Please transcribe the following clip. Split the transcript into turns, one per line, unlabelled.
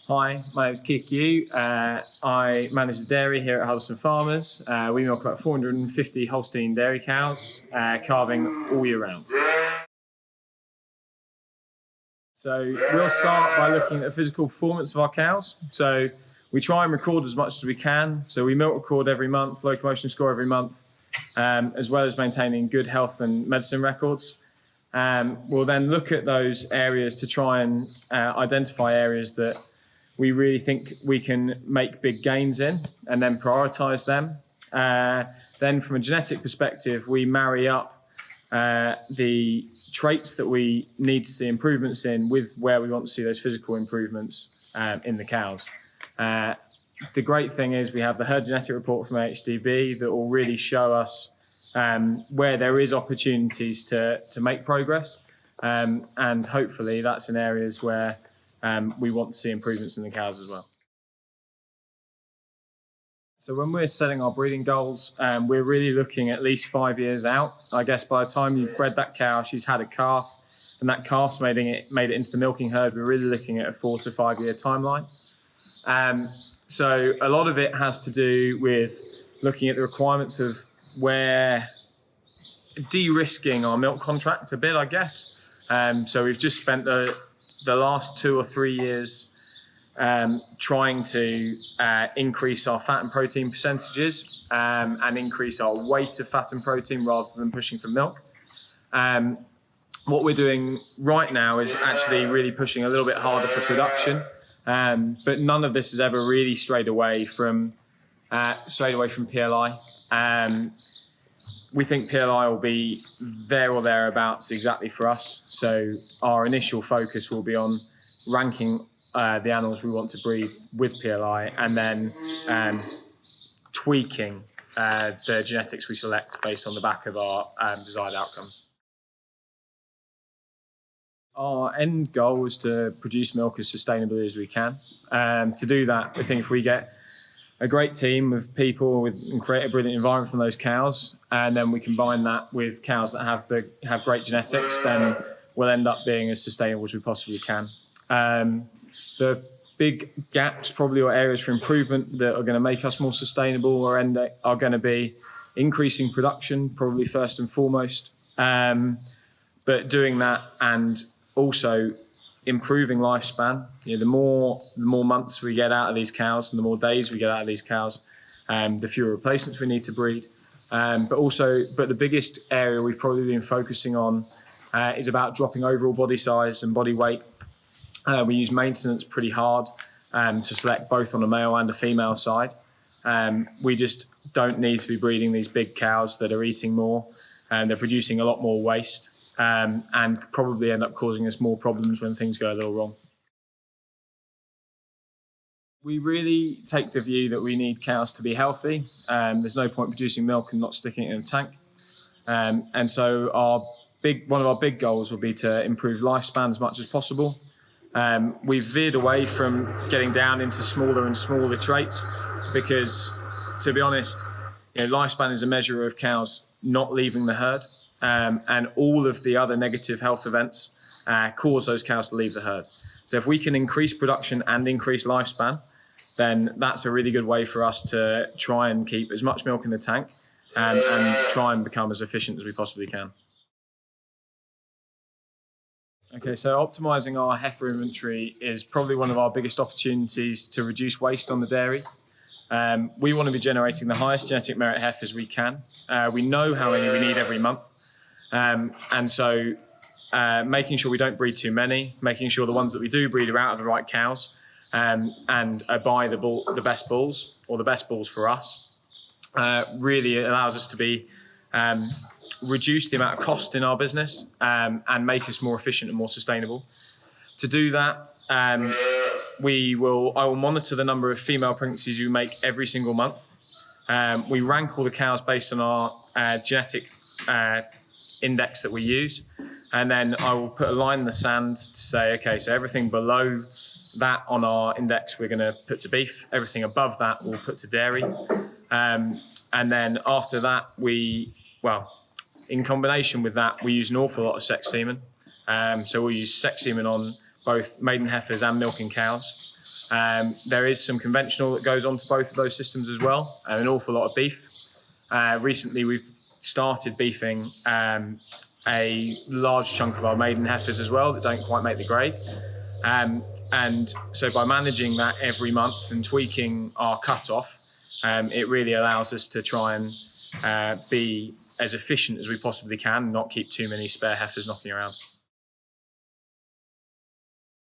Hi, my name is Keith Yu. I manage the dairy here at Huddlestone Farmers. We milk about 450 Holstein dairy cows, calving all year round. So we'll start by looking at the physical performance of our cows. So we try and record as much as we can. So we milk record every month, locomotion score every month, as well as maintaining good health and medicine records. We'll then look at those areas to try and identify areas that we really think we can make big gains in and then prioritise them. Then from a genetic perspective, we marry up the traits that we need to see improvements in with where we want to see those physical improvements in the cows. The great thing is we have the herd genetic report from AHDB that will really show us where there is opportunities to make progress, and hopefully that's in areas where we want to see improvements in the cows as well. So when we're setting our breeding goals, we're really looking at least 5 years out. I guess by the time you've bred that cow, she's had a calf, and that calf's made it into the milking herd. We're really looking at a 4 to 5 year timeline. So a lot of it has to do with looking at the requirements of where de-risking our milk contract a bit, I guess. So we've just spent the last 2 or 3 years trying to increase our fat and protein percentages and increase our weight of fat and protein rather than pushing for milk. What we're doing right now is actually really pushing a little bit harder for production, but none of this has ever really strayed away from PLI. We think PLI will be there or thereabouts exactly for us. So our initial focus will be on ranking the animals we want to breed with PLI and then tweaking the genetics we select based on the back of our desired outcomes. Our end goal is to produce milk as sustainably as we can. To do that, we think if we get a great team of people and create a brilliant environment from those cows, and then we combine that with cows that have great genetics, then we'll end up being as sustainable as we possibly can. The big gaps probably or areas for improvement that are going to make us more sustainable are going to be increasing production, probably first and foremost, but doing that and also improving lifespan. You know, the more months we get out of these cows and the more days we get out of these cows, the fewer replacements we need to breed. But the biggest area we've probably been focusing on is about dropping overall body size and body weight. We use maintenance pretty hard to select both on a male and a female side. We just don't need to be breeding these big cows that are eating more and they're producing a lot more waste. And probably end up causing us more problems when things go a little wrong. We really take the view that we need cows to be healthy. There's no point producing milk and not sticking it in a tank. And so one of our big goals will be to improve lifespan as much as possible. We've veered away from getting down into smaller and smaller traits because, to be honest, lifespan is a measure of cows not leaving the herd. And all of the other negative health events cause those cows to leave the herd. So if we can increase production and increase lifespan, then that's a really good way for us to try and keep as much milk in the tank and try and become as efficient as we possibly can. Okay, so optimizing our heifer inventory is probably one of our biggest opportunities to reduce waste on the dairy. We want to be generating the highest genetic merit heifers we can. We know how many we need every month. And so making sure we don't breed too many, making sure the ones that we do breed are out of the right cows and buy the best bulls or the best bulls for us, really allows us to reduce the amount of cost in our business and make us more efficient and more sustainable. To do that, I will monitor the number of female pregnancies we make every single month. We rank all the cows based on our genetic index that we use, and then I will put a line in the sand to say, okay, so everything below that on our index we're going to put to beef, everything above that we'll put to dairy, and then after that in combination with that we use an awful lot of sex semen, so we'll use sex semen on both maiden heifers and milking cows, There is some conventional that goes onto both of those systems as well, and an awful lot of beef. Recently, we've started beefing a large chunk of our maiden heifers as well that don't quite make the grade. And so by managing that every month and tweaking our cut-off, it really allows us to try and be as efficient as we possibly can, not keep too many spare heifers knocking around.